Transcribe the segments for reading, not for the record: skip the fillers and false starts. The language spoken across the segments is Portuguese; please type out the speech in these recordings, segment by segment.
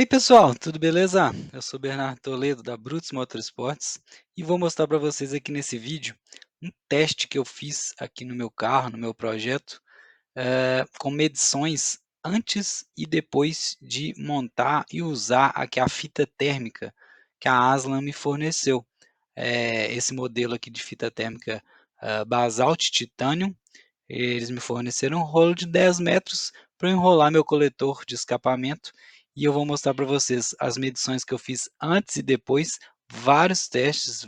Ei pessoal, tudo beleza? Eu sou Bernardo Toledo da Brutus Motorsports e vou mostrar para vocês aqui nesse vídeo um teste que eu fiz aqui no meu carro, no meu projeto, com medições antes e depois de montar e usar aqui a fita térmica que a Aslan me forneceu. Esse modelo aqui de fita térmica Basalt Titanium, eles me forneceram um rolo de 10 metros para enrolar meu coletor de escapamento e eu vou mostrar para vocês as medições que eu fiz antes e depois, vários testes,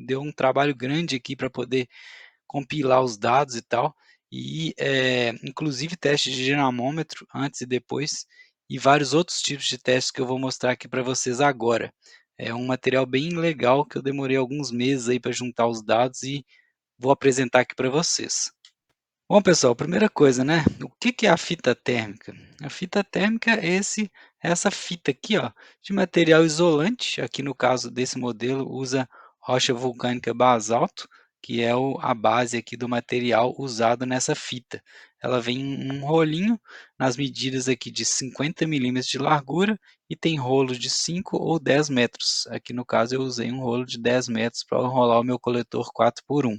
deu um trabalho grande aqui para poder compilar os dados e tal, e inclusive testes de dinamômetro antes e depois, e vários outros tipos de testes que eu vou mostrar aqui para vocês agora. É um material bem legal que eu demorei alguns meses aí para juntar os dados e vou apresentar aqui para vocês. Bom, pessoal, primeira coisa, né? O que que é a fita térmica? A fita térmica é essa fita aqui, ó, de material isolante. Aqui no caso desse modelo, usa rocha vulcânica basalto, que é a base aqui do material usado nessa fita. Ela vem em um rolinho nas medidas aqui de 50 milímetros de largura e tem rolos de 5 ou 10 metros. Aqui no caso eu usei um rolo de 10 metros para enrolar o meu coletor 4x1.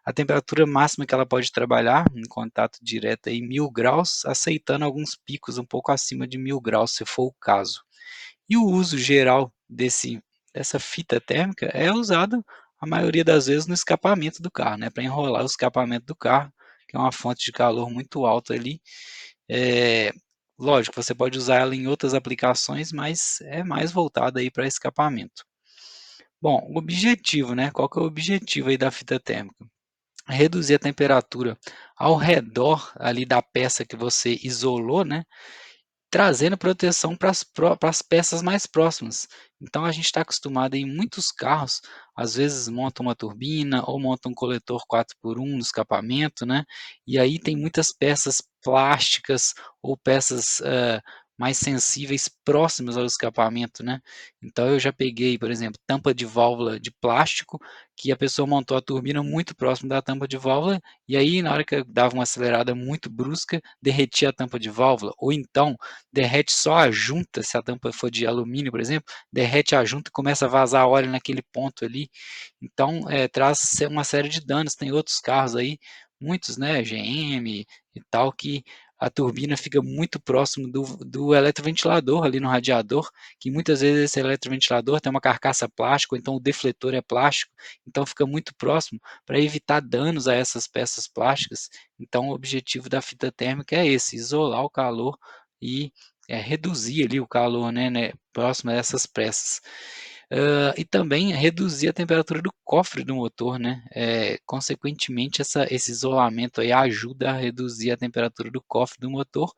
A temperatura máxima que ela pode trabalhar em contato direto aí 1000 graus, aceitando alguns picos um pouco acima de 1000 graus, se for o caso. E o uso geral dessa fita térmica é usado a maioria das vezes no escapamento do carro, né, para enrolar o escapamento do carro, que é uma fonte de calor muito alta ali. É, lógico, você pode usar ela em outras aplicações, mas é mais voltada aí para escapamento. Bom, o objetivo, né? Qual que é o objetivo aí da fita térmica? Reduzir a temperatura ao redor ali da peça que você isolou, né, trazendo proteção para as peças mais próximas. Então a gente está acostumado em muitos carros, às vezes monta uma turbina ou monta um coletor 4x1 no escapamento, né? E aí tem muitas peças plásticas ou peças mais sensíveis próximas ao escapamento, né? Então eu já peguei, por exemplo, tampa de válvula de plástico, que a pessoa montou a turbina muito próximo da tampa de válvula, e aí na hora que eu dava uma acelerada muito brusca, derretia a tampa de válvula, ou então derrete só a junta, se a tampa for de alumínio, por exemplo, derrete a junta e começa a vazar óleo naquele ponto ali. Então, traz uma série de danos. Tem outros carros aí, muitos, né, GM e tal, que a turbina fica muito próximo do eletroventilador ali no radiador, que muitas vezes esse eletroventilador tem uma carcaça plástica, ou então o defletor é plástico, então fica muito próximo para evitar danos a essas peças plásticas. Então, o objetivo da fita térmica é esse, isolar o calor e reduzir ali o calor, né, próximo a essas peças. E também reduzir a temperatura do cofre do motor, né? Consequentemente, esse isolamento aí ajuda a reduzir a temperatura do cofre do motor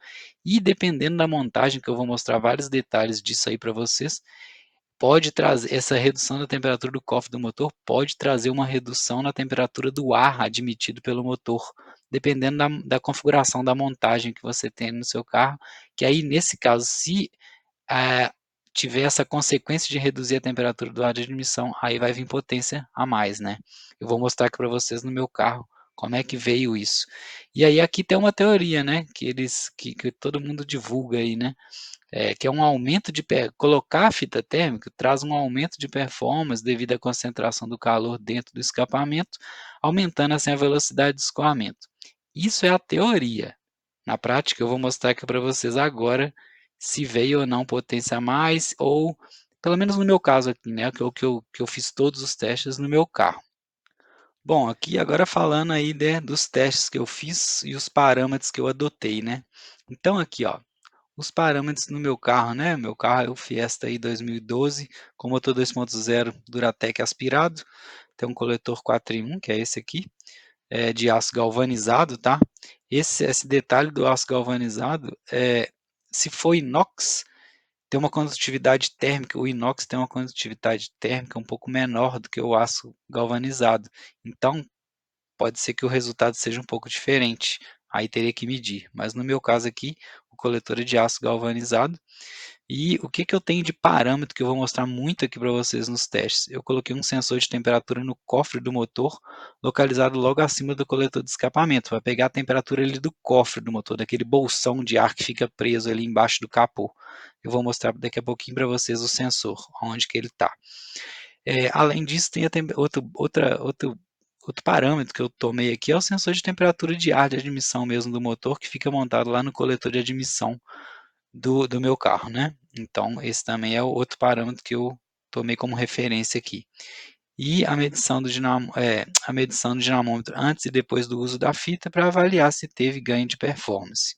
e dependendo da montagem, que eu vou mostrar vários detalhes disso aí para vocês, pode trazer essa redução da temperatura do cofre do motor pode trazer uma redução na temperatura do ar admitido pelo motor, dependendo da configuração da montagem que você tem no seu carro, que aí nesse caso, se eh, tiver essa consequência de reduzir a temperatura do ar de admissão, aí vai vir potência a mais, né. Eu vou mostrar aqui para vocês no meu carro, como é que veio isso. E aí aqui tem uma teoria, né, que todo mundo divulga aí, né, que é um aumento de colocar a fita térmica traz um aumento de performance devido à concentração do calor dentro do escapamento, aumentando assim a velocidade de escoamento. Isso é a teoria. Na prática, eu vou mostrar aqui para vocês agora se veio ou não potência a mais, ou pelo menos no meu caso aqui, né, que eu fiz todos os testes no meu carro. Bom, aqui agora falando aí, né, dos testes que eu fiz e os parâmetros que eu adotei, né. Então aqui, ó, os parâmetros no meu carro, né, meu carro é o Fiesta aí 2012, com motor 2.0 Duratec aspirado, tem um coletor 4 em 1, que é esse aqui, de aço galvanizado, tá. Esse detalhe do aço galvanizado, se for inox, tem uma condutividade térmica, o inox tem uma condutividade térmica um pouco menor do que o aço galvanizado, então pode ser que o resultado seja um pouco diferente, aí teria que medir, mas no meu caso aqui, o coletor é de aço galvanizado, E o que que eu tenho de parâmetro que eu vou mostrar muito aqui para vocês nos testes? Eu coloquei um sensor de temperatura no cofre do motor, localizado logo acima do coletor de escapamento, vai pegar a temperatura ali do cofre do motor, daquele bolsão de ar que fica preso ali embaixo do capô. Eu vou mostrar daqui a pouquinho para vocês o sensor, onde que ele está. Além disso, tem outro parâmetro que eu tomei aqui, é o sensor de temperatura de ar de admissão mesmo do motor, que fica montado lá no coletor de admissão do meu carro, né. Então esse também é o outro parâmetro que eu tomei como referência aqui. E a medição do dinamômetro antes e depois do uso da fita para avaliar se teve ganho de performance.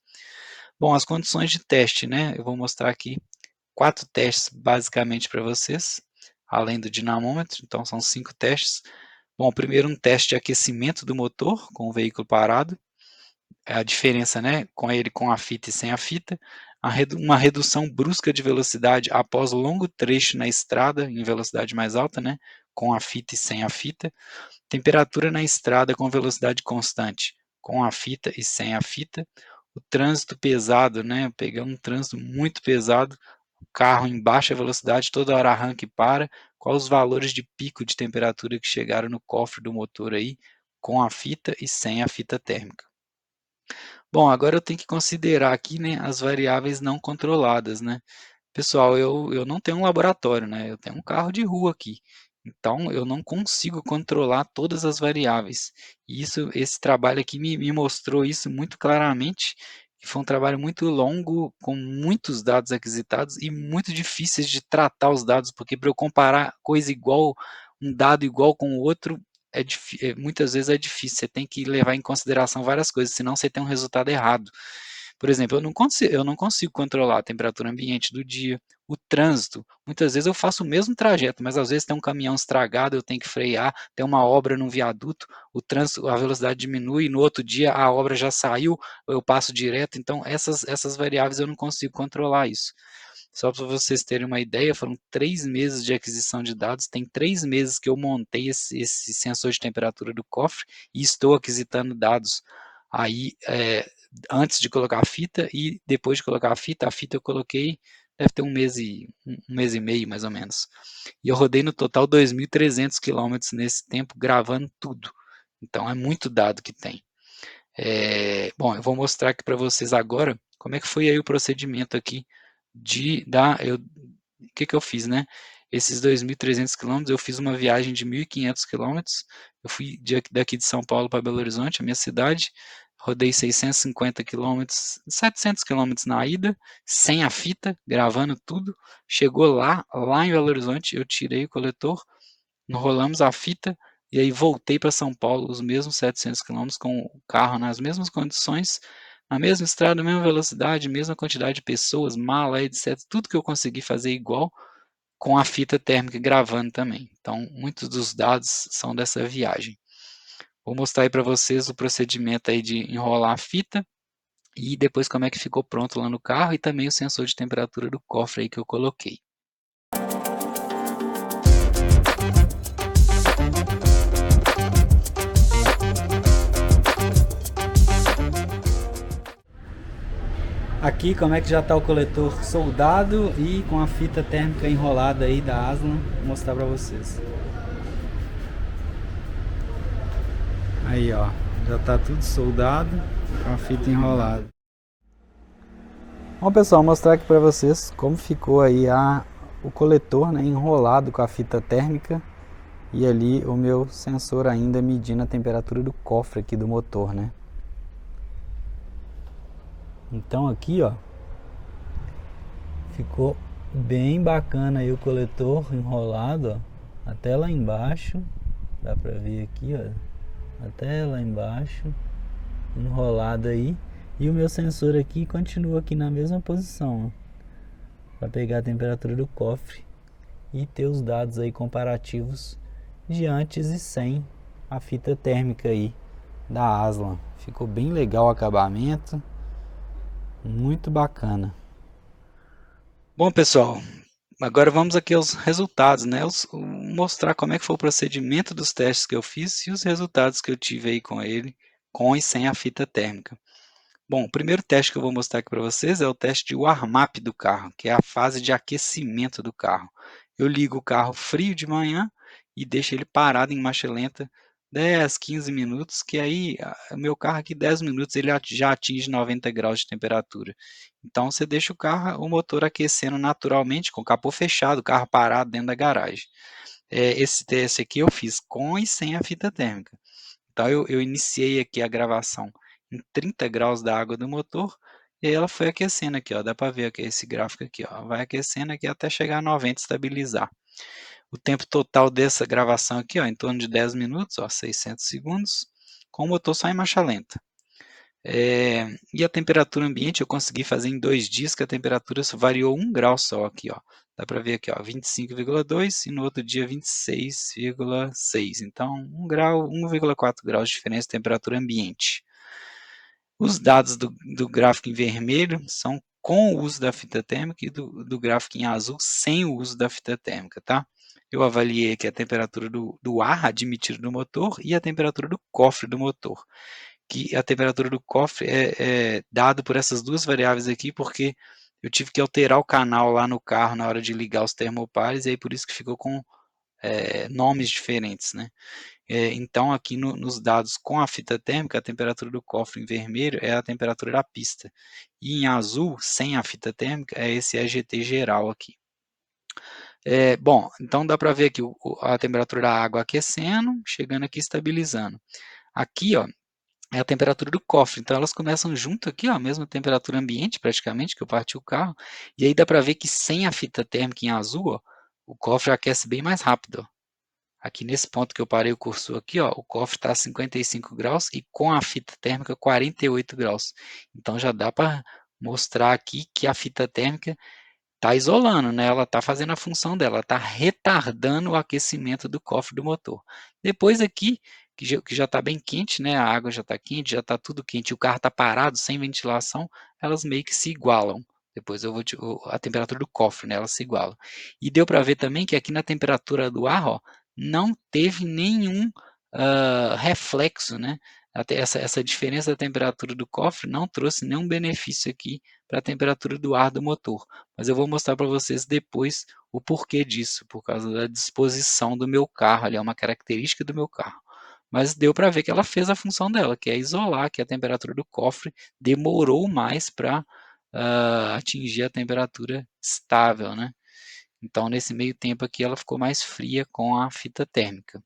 Bom, as condições de teste, né, eu vou mostrar aqui 4 testes basicamente para vocês, além do dinamômetro, então são 5 testes. Bom, primeiro um teste de aquecimento do motor com o veículo parado, é a diferença, né, com ele com a fita e sem a fita, uma redução brusca de velocidade após longo trecho na estrada, em velocidade mais alta, né, com a fita e sem a fita, temperatura na estrada com velocidade constante, com a fita e sem a fita, o trânsito pesado, né, pegar um trânsito muito pesado, o carro em baixa velocidade, toda hora arranca e para, quais os valores de pico de temperatura que chegaram no cofre do motor aí, com a fita e sem a fita térmica. Bom, agora eu tenho que considerar aqui, né, as variáveis não controladas, né. Pessoal, eu não tenho um laboratório, né, eu tenho um carro de rua aqui, então eu não consigo controlar todas as variáveis. E esse trabalho aqui me mostrou isso muito claramente, que foi um trabalho muito longo, com muitos dados aquisitados e muito difíceis de tratar os dados, porque para eu comparar coisa igual, um dado igual com o outro, muitas vezes é difícil, você tem que levar em consideração várias coisas, senão você tem um resultado errado. Por exemplo, eu não consigo controlar a temperatura ambiente do dia, o trânsito, muitas vezes eu faço o mesmo trajeto, mas às vezes tem um caminhão estragado, eu tenho que frear, tem uma obra num viaduto, o trânsito, a velocidade diminui, no outro dia a obra já saiu, eu passo direto, então essas variáveis eu não consigo controlar isso. Só para vocês terem uma ideia, foram 3 meses de aquisição de dados, tem 3 meses que eu montei esse sensor de temperatura do cofre e estou aquisitando dados aí, antes de colocar a fita e depois de colocar a fita eu coloquei, deve ter um mês e meio mais ou menos. E eu rodei no total 2.300 quilômetros nesse tempo gravando tudo, então é muito dado que tem. Bom, eu vou mostrar aqui para vocês agora como é que foi aí o procedimento aqui de da eu o que que eu fiz, né, esses 2.300 quilômetros, eu fiz uma viagem de 1.500 quilômetros, eu fui daqui de São Paulo para Belo Horizonte, a minha cidade, rodei 650 quilômetros, 700 quilômetros na ida, sem a fita, gravando tudo, chegou lá em Belo Horizonte, eu tirei o coletor, enrolamos a fita, e aí voltei para São Paulo os mesmos 700 quilômetros com o carro nas mesmas condições, na mesma estrada, mesma velocidade, mesma quantidade de pessoas, mala, etc, tudo que eu consegui fazer igual, com a fita térmica gravando também. Então, muitos dos dados são dessa viagem. Vou mostrar aí para vocês o procedimento aí de enrolar a fita, e depois como é que ficou pronto lá no carro, e também o sensor de temperatura do cofre aí que eu coloquei. Aqui como é que já está o coletor soldado e com a fita térmica enrolada aí da Aslan, vou mostrar para vocês. Aí ó, já está tudo soldado com a fita enrolada. Bom pessoal, vou mostrar aqui para vocês como ficou aí o coletor, né, enrolado com a fita térmica e ali o meu sensor ainda medindo a temperatura do cofre aqui do motor, né. Então aqui ó, ficou bem bacana aí o coletor enrolado, ó, até lá embaixo, dá pra ver aqui ó, até lá embaixo, enrolado aí, e o meu sensor aqui continua aqui na mesma posição, para pegar a temperatura do cofre e ter os dados aí comparativos de antes e sem a fita térmica aí da Aslan. Ficou bem legal o acabamento, muito bacana. Bom pessoal, agora vamos aqui aos resultados, né, mostrar como é que foi o procedimento dos testes que eu fiz e os resultados que eu tive aí com ele, com e sem a fita térmica. Bom, o primeiro teste que eu vou mostrar aqui para vocês é o teste de warm-up do carro, que é a fase de aquecimento do carro. Eu ligo o carro frio de manhã e deixo ele parado em marcha lenta 10, 15 minutos, que aí o meu carro aqui 10 minutos ele já atinge 90 graus de temperatura. Então você deixa o motor aquecendo naturalmente com o capô fechado, o carro parado dentro da garagem. Esse teste aqui eu fiz com e sem a fita térmica. Então eu iniciei aqui a gravação em 30 graus da água do motor, e aí ela foi aquecendo aqui, ó, dá para ver aqui esse gráfico aqui, ó, vai aquecendo aqui até chegar a 90 e estabilizar. O tempo total dessa gravação aqui, ó, em torno de 10 minutos, ó, 600 segundos, com o motor só em marcha lenta. E a temperatura ambiente eu consegui fazer em 2 dias, que a temperatura só variou 1 grau só aqui, ó. Dá para ver aqui, ó, 25,2 e no outro dia 26,6. Então, 1 grau, 1,4 graus de diferença de temperatura ambiente. Os dados do gráfico em vermelho são com o uso da fita térmica e do gráfico em azul sem o uso da fita térmica, tá? Eu avaliei aqui a temperatura do ar admitido no motor e a temperatura do cofre do motor, que a temperatura do cofre é dado por essas duas variáveis aqui, porque eu tive que alterar o canal lá no carro na hora de ligar os termopares, e aí por isso que ficou com nomes diferentes, né? Então aqui nos dados com a fita térmica, a temperatura do cofre em vermelho é a temperatura da pista, e em azul, sem a fita térmica, é esse EGT geral aqui. Bom, então dá para ver aqui a temperatura da água aquecendo, chegando aqui estabilizando. Aqui, ó, é a temperatura do cofre, então elas começam junto aqui, ó, a mesma temperatura ambiente praticamente, que eu parti o carro, e aí dá para ver que sem a fita térmica em azul, ó, o cofre aquece bem mais rápido, ó. Aqui nesse ponto que eu parei o cursor aqui, ó, o cofre está a 55 graus e com a fita térmica 48 graus. Então já dá para mostrar aqui que a fita térmica está isolando, né? Ela está fazendo a função dela, está retardando o aquecimento do cofre do motor. Depois aqui, que já está bem quente, né? A água já está quente, já está tudo quente, o carro está parado, sem ventilação, elas meio que se igualam. Depois eu vou a temperatura do cofre, né? Elas se igualam. E deu para ver também que aqui na temperatura do ar, ó, não teve nenhum reflexo, né? Até essa diferença da temperatura do cofre não trouxe nenhum benefício aqui para a temperatura do ar do motor. Mas eu vou mostrar para vocês depois o porquê disso, por causa da disposição do meu carro, ali é uma característica do meu carro. Mas deu para ver que ela fez a função dela, que é isolar, que a temperatura do cofre demorou mais para atingir a temperatura estável, né? Então, nesse meio tempo aqui, ela ficou mais fria com a fita térmica.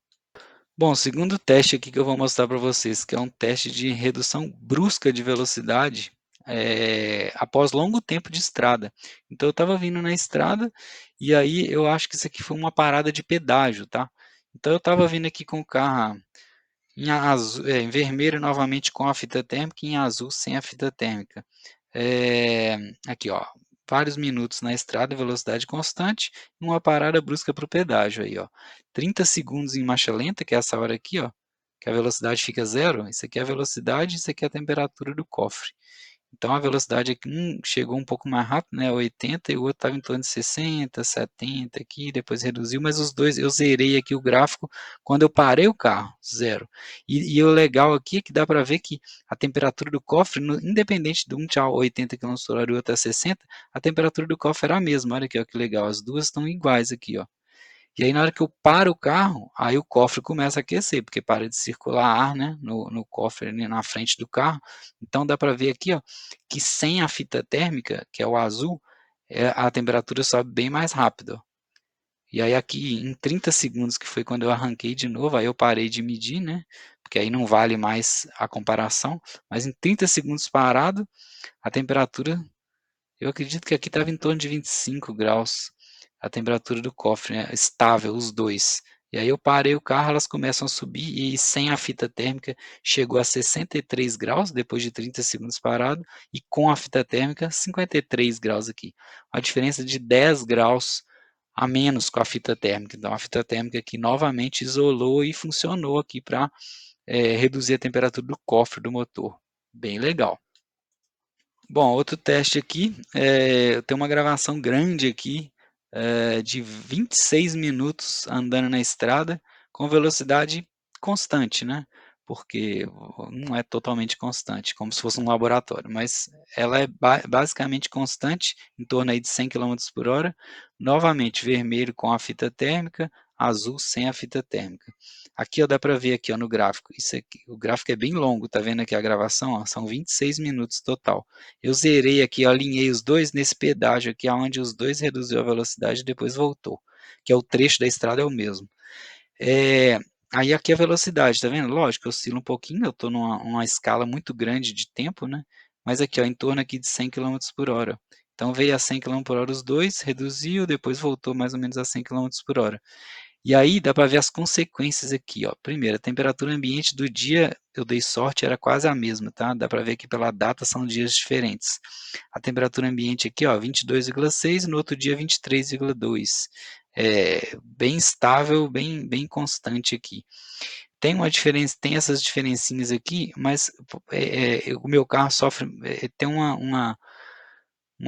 Bom, o segundo teste aqui que eu vou mostrar para vocês, que é um teste de redução brusca de velocidade após longo tempo de estrada. Então eu estava vindo na estrada e aí eu acho que isso aqui foi uma parada de pedágio, tá? Então eu estava vindo aqui com o carro em azul, em vermelho novamente com a fita térmica e em azul sem a fita térmica. Aqui, ó, vários minutos na estrada, velocidade constante, uma parada brusca para o pedágio aí, ó. 30 segundos em marcha lenta, que é essa hora aqui, ó, que a velocidade fica zero. Isso aqui é a velocidade, isso aqui é a temperatura do cofre. Então a velocidade aqui, chegou um pouco mais rápido, né, 80, e o outro estava em torno de 60, 70 aqui, depois reduziu, mas os dois, eu zerei aqui o gráfico quando eu parei o carro, zero. E o legal aqui é que dá para ver que a temperatura do cofre, independente de um tinha 80 km/h e o outro a 60, a temperatura do cofre era a mesma, olha aqui, ó, que legal, as duas estão iguais aqui, ó. E aí na hora que eu paro o carro, aí o cofre começa a aquecer, porque para de circular ar, né, no cofre ali na frente do carro. Então dá para ver aqui, ó, que sem a fita térmica, que é o azul, a temperatura sobe bem mais rápido, ó. E aí aqui em 30 segundos, que foi quando eu arranquei de novo, aí eu parei de medir, né, porque aí não vale mais a comparação, mas em 30 segundos parado, a temperatura, eu acredito que aqui estava em torno de 25 graus, a temperatura do cofre, né, estável, os dois. E aí eu parei o carro, elas começam a subir e sem a fita térmica chegou a 63 graus depois de 30 segundos parado e com a fita térmica 53 graus aqui. A diferença de 10 graus a menos com a fita térmica. Então a fita térmica aqui novamente isolou e funcionou aqui para reduzir a temperatura do cofre do motor. Bem legal. Bom, outro teste aqui, eu tenho uma gravação grande aqui, de 26 minutos andando na estrada, com velocidade constante, né? porque não é totalmente constante, como se fosse um laboratório, mas ela é basicamente constante, em torno aí de 100 km/h, novamente vermelho com a fita térmica, azul sem a fita térmica. Aqui ó, dá para ver aqui ó, no gráfico, isso aqui, o gráfico é bem longo, tá vendo aqui a gravação? Ó, são 26 minutos total. Eu zerei aqui, eu alinhei os dois nesse pedágio aqui, onde os dois reduziu a velocidade e depois voltou, que é o trecho da estrada é o mesmo. É, aí aqui a velocidade, tá vendo? Lógico, oscila um pouquinho, eu estou numa escala muito grande de tempo, né? Mas aqui, ó, em torno aqui de 100 km/h. Então veio a 100 km/h os dois, reduziu, depois voltou mais ou menos a 100 km/h. E aí dá para ver as consequências aqui, ó. Primeiro, a temperatura ambiente do dia, eu dei sorte, era quase a mesma, tá? Dá para ver que pela data são dias diferentes. A temperatura ambiente aqui, ó, 22,6, no outro dia 23,2. Bem estável, bem constante aqui. Tem uma diferença, tem essas diferencinhas aqui, mas o meu carro sofre, tem uma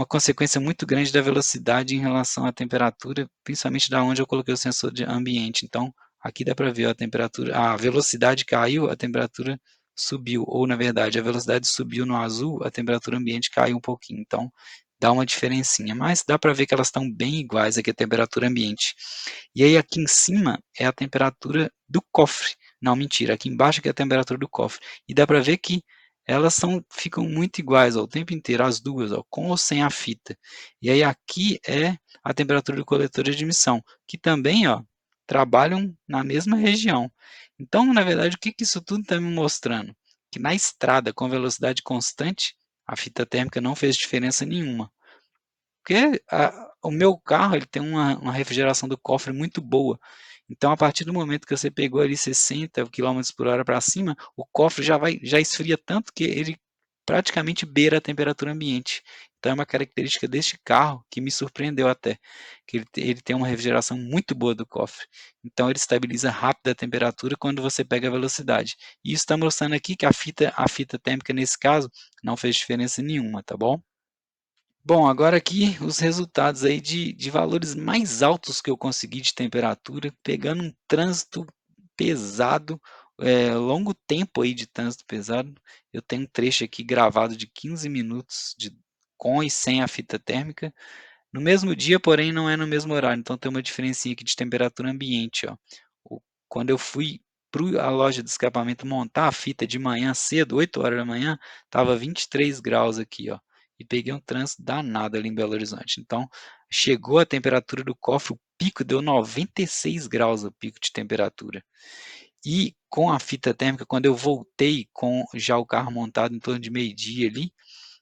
consequência muito grande da velocidade em relação à temperatura, principalmente da onde eu coloquei o sensor de ambiente. Então, aqui dá para ver a temperatura, a velocidade caiu, a temperatura subiu, ou na verdade, a velocidade subiu no azul, a temperatura ambiente caiu um pouquinho. Então, dá uma diferencinha, mas dá para ver que elas estão bem iguais aqui a temperatura ambiente. E aí aqui em cima é a temperatura do cofre. Não, mentira, aqui embaixo aqui é a temperatura do cofre. E dá para ver que elas ficam muito iguais ó, o tempo inteiro, as duas, ó, com ou sem a fita. E aí aqui é a temperatura do coletor de admissão, que também ó, trabalham na mesma região. Então, na verdade, o que isso tudo está me mostrando? Que na estrada, com velocidade constante, a fita térmica não fez diferença nenhuma. Porque o meu carro ele tem uma refrigeração do cofre muito boa. Então, a partir do momento que você pegou ali 60 km/h para cima, o cofre já esfria tanto que ele praticamente beira a temperatura ambiente. Então, é uma característica deste carro que me surpreendeu até, que ele tem uma refrigeração muito boa do cofre. Então, ele estabiliza rápido a temperatura quando você pega a velocidade. E isso está mostrando aqui que a fita térmica, nesse caso, não fez diferença nenhuma, tá bom? Bom, agora aqui os resultados aí de valores mais altos que eu consegui de temperatura, pegando um trânsito pesado, longo tempo aí de trânsito pesado. Eu tenho um trecho aqui gravado de 15 minutos com e sem a fita térmica. No mesmo dia, porém, não é no mesmo horário, então tem uma diferencinha aqui de temperatura ambiente, ó. Quando eu fui para a loja de escapamento montar a fita de manhã cedo, 8 horas da manhã, estava 23 graus aqui, ó. E peguei um trânsito danado ali em Belo Horizonte. Então, chegou a temperatura do cofre, o pico deu 96 graus o pico de temperatura. E com a fita térmica, quando eu voltei com já o carro montado em torno de meio-dia ali,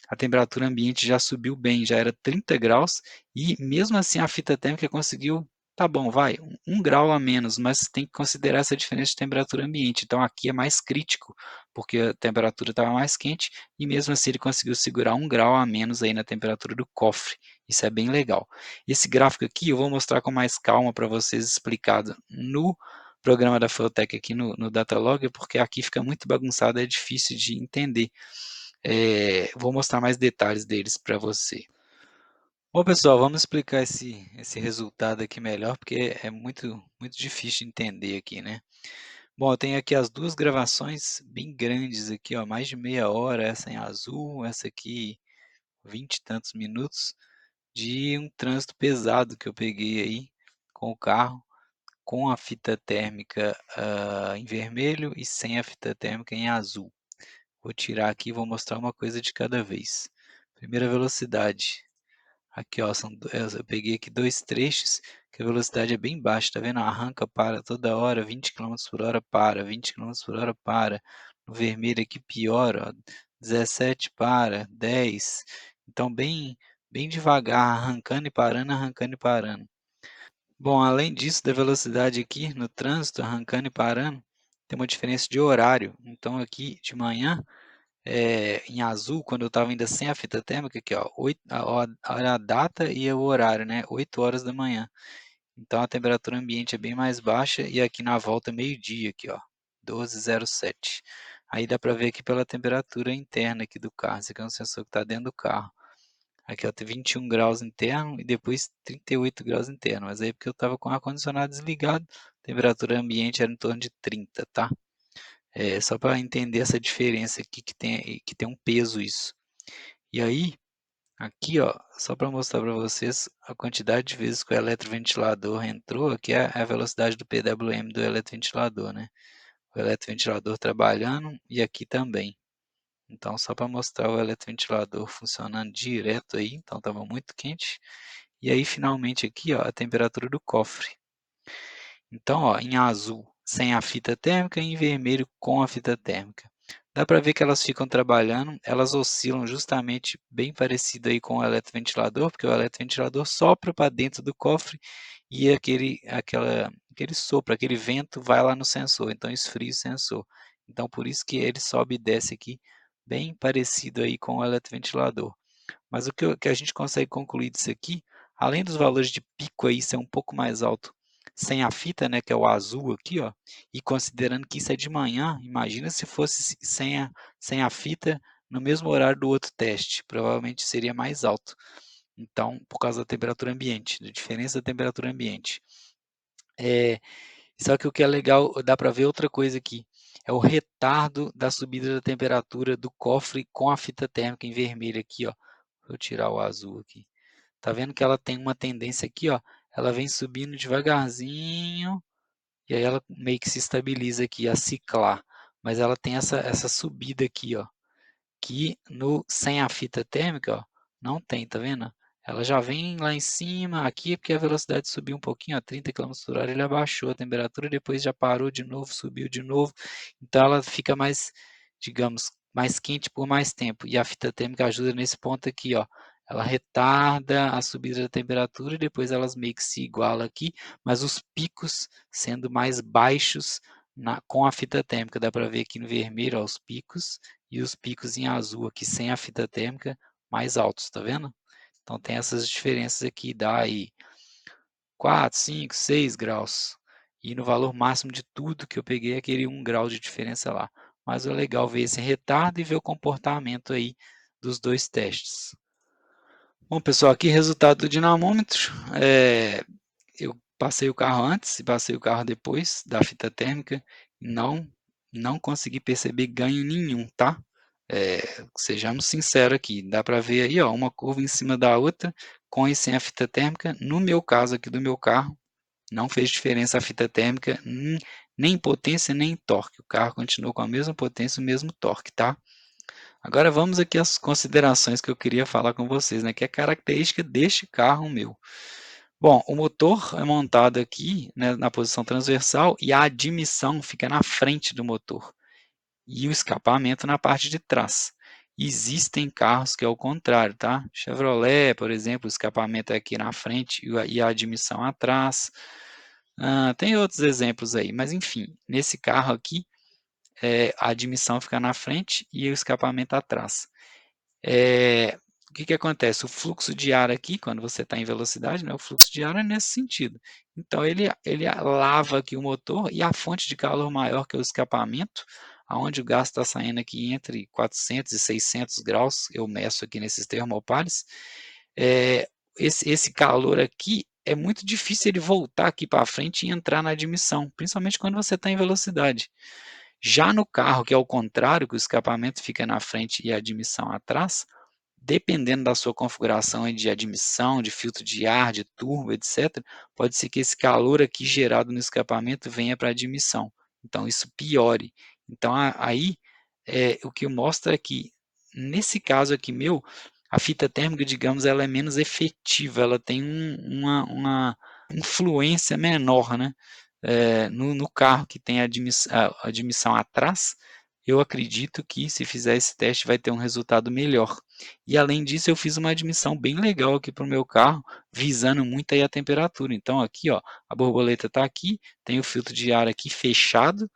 a temperatura ambiente já subiu bem, já era 30 graus, e mesmo assim a fita térmica conseguiu, tá bom, vai, 1 grau a menos, mas tem que considerar essa diferença de temperatura ambiente. Então aqui é mais crítico, porque a temperatura estava mais quente, e mesmo assim ele conseguiu segurar 1 grau a menos aí na temperatura do cofre. Isso é bem legal. Esse gráfico aqui eu vou mostrar com mais calma para vocês, explicado no programa da Fueltech aqui no Datalog, porque aqui fica muito bagunçado, é difícil de entender. Vou mostrar mais detalhes deles para você. Bom, pessoal, vamos explicar esse resultado aqui melhor, porque é muito difícil de entender aqui, né? Bom, eu tenho aqui as duas gravações bem grandes aqui, ó, mais de meia hora, essa em azul, essa aqui 20 e tantos minutos, de um trânsito pesado que eu peguei aí com o carro, com a fita térmica em vermelho e sem a fita térmica em azul. Vou tirar aqui e vou mostrar uma coisa de cada vez. Primeira velocidade. Aqui, ó, eu peguei aqui dois trechos que a velocidade é bem baixa, tá vendo? Arranca, para toda hora, 20 km/h para, 20 km/h para. No vermelho aqui pior, ó, 17 para, 10. Então bem devagar, arrancando e parando, arrancando e parando. Bom, além disso, da velocidade aqui no trânsito, arrancando e parando, tem uma diferença de horário. Então aqui de manhã em azul, quando eu estava ainda sem a fita térmica, aqui ó, olha a data e o horário, né? 8 horas da manhã. Então a temperatura ambiente é bem mais baixa e aqui na volta meio-dia, aqui ó, 12,07. Aí dá para ver aqui pela temperatura interna aqui do carro. Esse aqui é um sensor que está dentro do carro. Aqui ó, tem 21 graus interno e depois 38 graus interno. Mas aí porque eu estava com o ar-condicionado desligado, a temperatura ambiente era em torno de 30, tá? Só para entender essa diferença aqui que tem um peso isso. E aí, aqui ó, só para mostrar para vocês a quantidade de vezes que o eletroventilador entrou, aqui é a velocidade do PWM do eletroventilador, né? O eletroventilador trabalhando e aqui também. Então, só para mostrar o eletroventilador funcionando direto aí, então estava muito quente. E aí, finalmente aqui, ó, a temperatura do cofre. Então, ó, em azul, sem a fita térmica, e em vermelho, com a fita térmica. Dá para ver que elas ficam trabalhando, elas oscilam justamente bem parecido aí com o eletroventilador, porque o eletroventilador sopra para dentro do cofre e aquele sopro, aquele vento vai lá no sensor, então esfria o sensor. Então, por isso que ele sobe e desce aqui, bem parecido aí com o eletroventilador. Mas que a gente consegue concluir disso aqui, além dos valores de pico aí ser um pouco mais alto sem a fita, né, que é o azul aqui, ó, e considerando que isso é de manhã, imagina se fosse sem a fita no mesmo horário do outro teste, provavelmente seria mais alto. Então, por causa da temperatura ambiente, da diferença da temperatura ambiente. Só que o que é legal, dá para ver outra coisa aqui, é o retardo da subida da temperatura do cofre com a fita térmica em vermelho aqui, ó. Vou tirar o azul aqui. Tá vendo que ela tem uma tendência aqui, ó, ela vem subindo devagarzinho, e aí ela meio que se estabiliza aqui, a ciclar. Mas ela tem essa subida aqui, ó, que sem a fita térmica, ó, não tem, tá vendo? Ela já vem lá em cima, aqui é porque a velocidade subiu um pouquinho, ó, 30 km/h, ele abaixou a temperatura, depois já parou de novo, subiu de novo, então ela fica mais, digamos, mais quente por mais tempo, e a fita térmica ajuda nesse ponto aqui, ó, ela retarda a subida da temperatura e depois elas meio que se igualam aqui, mas os picos sendo mais baixos com a fita térmica, dá para ver aqui no vermelho, ó, os picos, e os picos em azul aqui sem a fita térmica mais altos, tá vendo? Então tem essas diferenças aqui, dá aí 4, 5, 6 graus. E no valor máximo de tudo que eu peguei é aquele 1 grau de diferença lá. Mas é legal ver esse retardo e ver o comportamento aí dos dois testes. Bom, pessoal, aqui resultado do dinamômetro. Eu passei o carro antes e passei o carro depois da fita térmica. Não, não consegui perceber ganho nenhum, tá? Sejamos sinceros aqui, dá para ver aí, ó, uma curva em cima da outra, com e sem a fita térmica. No meu caso aqui do meu carro, não fez diferença a fita térmica, nem em potência, nem em torque. O carro continuou com a mesma potência e o mesmo torque, tá? Agora vamos aqui às considerações que eu queria falar com vocês, né, que é característica deste carro meu. Bom, o motor é montado aqui, né, na posição transversal e a admissão fica na frente do motor e o escapamento na parte de trás. Existem carros que é o contrário, tá? Chevrolet, por exemplo, o escapamento é aqui na frente e a admissão atrás. Tem outros exemplos aí, mas enfim, nesse carro aqui, a admissão fica na frente e o escapamento atrás. O que acontece? O fluxo de ar aqui, quando você está em velocidade, né, o fluxo de ar é nesse sentido. Então, ele lava aqui o motor e a fonte de calor maior que é o escapamento, aonde o gás está saindo aqui entre 400 e 600 graus, eu meço aqui nesses termopares, é, esse calor aqui é muito difícil ele voltar aqui para frente e entrar na admissão, principalmente quando você está em velocidade. Já no carro, que é o contrário, que o escapamento fica na frente e a admissão atrás, dependendo da sua configuração de admissão, de filtro de ar, de turbo, etc., pode ser que esse calor aqui gerado no escapamento venha para a admissão. Então, isso piore. Então, aí, o que mostra é que, nesse caso aqui meu, a fita térmica, digamos, ela é menos efetiva, ela tem uma influência menor, né? No carro que tem a admissão atrás, eu acredito que se fizer esse teste vai ter um resultado melhor. E além disso, eu fiz uma admissão bem legal aqui para o meu carro, visando muito aí a temperatura. Então aqui, ó, a borboleta está aqui, tem o filtro de ar aqui fechado,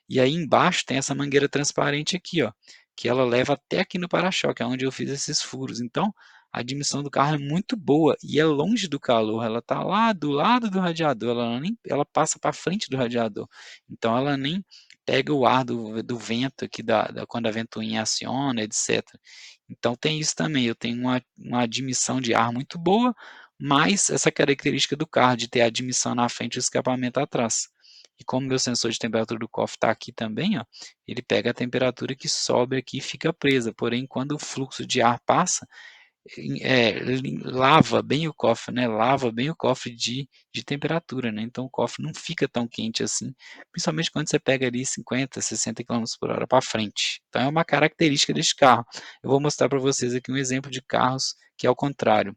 e aí embaixo tem essa mangueira transparente aqui, ó, que ela leva até aqui no para-choque, onde eu fiz esses furos. Então, a admissão do carro é muito boa e é longe do calor, ela está lá do lado do radiador, ela passa para frente do radiador. Então, ela nem pega o ar do vento aqui, quando a ventoinha aciona, etc. Então, tem isso também, eu tenho uma admissão de ar muito boa, mas essa característica do carro de ter a admissão na frente e o escapamento atrás. E como meu sensor de temperatura do cofre está aqui também, ó, ele pega a temperatura que sobe aqui e fica presa, porém quando o fluxo de ar passa, lava bem o cofre, né, lava bem o cofre de temperatura, né, então o cofre não fica tão quente assim, principalmente quando você pega ali 50, 60 km/h para frente. Então é uma característica desse carro. Eu vou mostrar para vocês aqui um exemplo de carros que é ao contrário.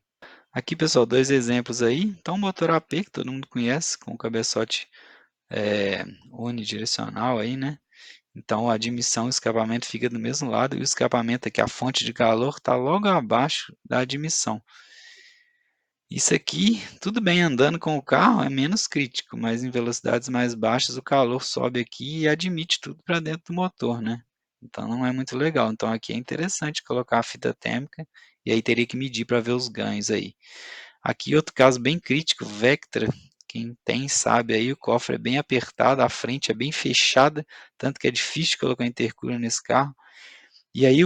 Aqui, pessoal, 2 exemplos aí. Então, o motor AP, que todo mundo conhece, com o cabeçote unidirecional aí, né? Então, a admissão e o escapamento fica do mesmo lado e o escapamento aqui, a fonte de calor, está logo abaixo da admissão. Isso aqui, tudo bem, andando com o carro é menos crítico, mas em velocidades mais baixas o calor sobe aqui e admite tudo para dentro do motor, né? Então não é muito legal. Então aqui é interessante colocar a fita térmica e aí teria que medir para ver os ganhos aí. Aqui outro caso bem crítico, Vectra, quem tem sabe aí, o cofre é bem apertado, a frente é bem fechada, tanto que é difícil colocar intercooler nesse carro. E aí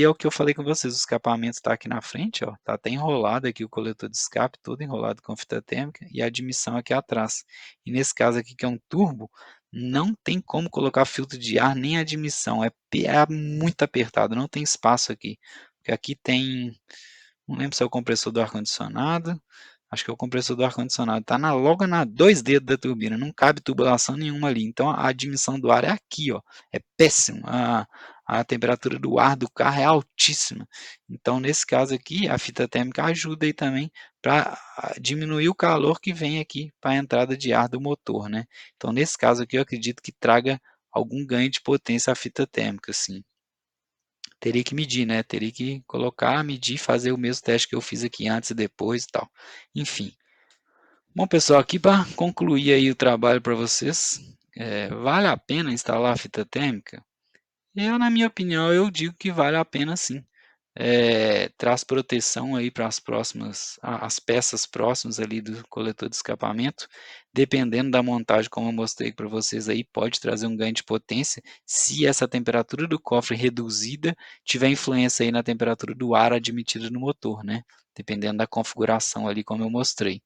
é o que eu falei com vocês, o escapamento está aqui na frente, ó, está até enrolado aqui o coletor de escape, todo enrolado com fita térmica, e a admissão aqui atrás. E nesse caso aqui, que é um turbo, não tem como colocar filtro de ar nem admissão, é muito apertado, não tem espaço aqui. Porque aqui tem, não lembro se é o compressor do ar-condicionado, acho que é o compressor do ar-condicionado, está logo na 2 dedos da turbina, não cabe tubulação nenhuma ali. Então a admissão do ar é aqui, ó, é péssimo. A temperatura do ar do carro é altíssima. Então, nesse caso aqui, a fita térmica ajuda aí também para diminuir o calor que vem aqui para a entrada de ar do motor, né? Então, nesse caso aqui, eu acredito que traga algum ganho de potência a fita térmica, sim. Teria que medir, né? Teria que colocar, medir, fazer o mesmo teste que eu fiz aqui antes e depois e tal. Enfim. Bom, pessoal, aqui para concluir aí o trabalho para vocês, vale a pena instalar a fita térmica? Na minha opinião, eu digo que vale a pena sim. Traz proteção aí para as peças próximas ali do coletor de escapamento. Dependendo da montagem, como eu mostrei para vocês aí, pode trazer um ganho de potência se essa temperatura do cofre reduzida tiver influência aí na temperatura do ar admitido no motor, né? Dependendo da configuração ali, como eu mostrei.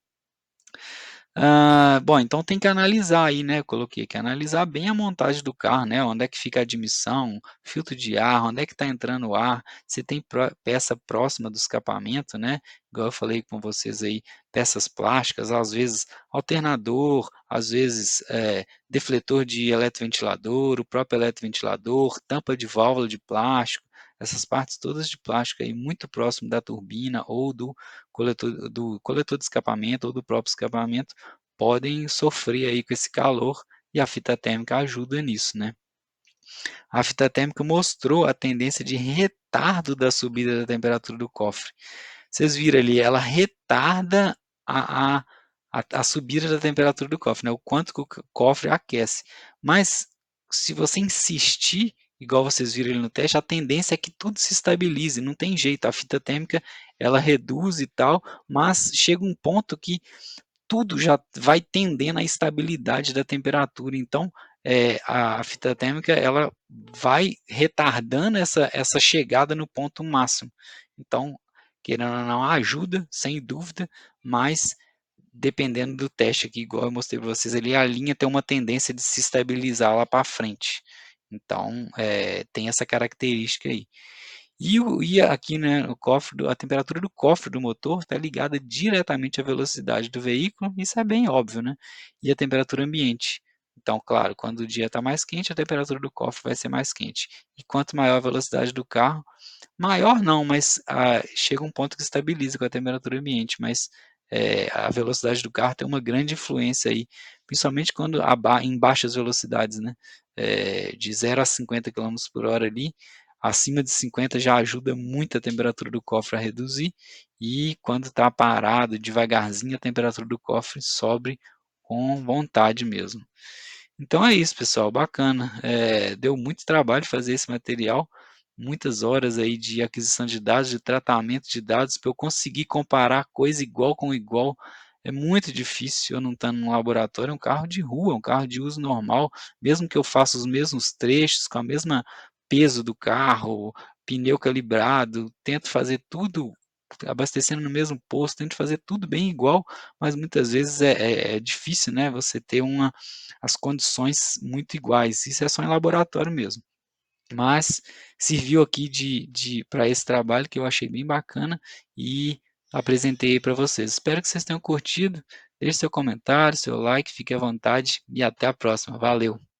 Bom, então tem que analisar aí, né, eu coloquei que analisar bem a montagem do carro, né, onde é que fica a admissão, filtro de ar, onde é que está entrando o ar, se tem peça próxima do escapamento, né, igual eu falei com vocês aí, peças plásticas, às vezes alternador, às vezes defletor de eletroventilador, o próprio eletroventilador, tampa de válvula de plástico, essas partes todas de plástico aí muito próximo da turbina ou do coletor de escapamento ou do próprio escapamento, podem sofrer aí com esse calor e a fita térmica ajuda nisso, né? A fita térmica mostrou a tendência de retardo da subida da temperatura do cofre. Vocês viram ali, ela retarda a subida da temperatura do cofre, né? O quanto que o cofre aquece. Mas se você insistir, igual vocês viram ali no teste, a tendência é que tudo se estabilize, não tem jeito. A fita térmica ela reduz e tal, mas chega um ponto que tudo já vai tendendo à estabilidade da temperatura. Então, a fita térmica ela vai retardando essa chegada no ponto máximo. Então, querendo ou não, ajuda, sem dúvida, mas dependendo do teste aqui, igual eu mostrei para vocês ali, a linha tem uma tendência de se estabilizar lá para frente. Então, tem essa característica aí. E aqui, né, o cofre, a temperatura do cofre do motor está ligada diretamente à velocidade do veículo, isso é bem óbvio, né? E a temperatura ambiente. Então, claro, quando o dia está mais quente, a temperatura do cofre vai ser mais quente. E quanto maior a velocidade do carro, maior não, mas chega um ponto que estabiliza com a temperatura ambiente, mas a velocidade do carro tem uma grande influência aí, principalmente quando em baixas velocidades, né? De 0 a 50 km/h ali, acima de 50 já ajuda muito a temperatura do cofre a reduzir, e quando está parado, devagarzinho, a temperatura do cofre sobe com vontade mesmo. Então é isso, pessoal, bacana. Deu muito trabalho fazer esse material, muitas horas aí de aquisição de dados, de tratamento de dados, para eu conseguir comparar coisa igual com igual. É muito difícil eu não estar num laboratório, é um carro de rua, um carro de uso normal, mesmo que eu faça os mesmos trechos, com a mesma peso do carro, pneu calibrado, tento fazer tudo abastecendo no mesmo posto, tento fazer tudo bem igual, mas muitas vezes é difícil, né, você ter as condições muito iguais, isso é só em laboratório mesmo. Mas serviu aqui de para esse trabalho que eu achei bem bacana e apresentei para vocês. Espero que vocês tenham curtido, deixe seu comentário, seu like, fique à vontade e até a próxima. Valeu!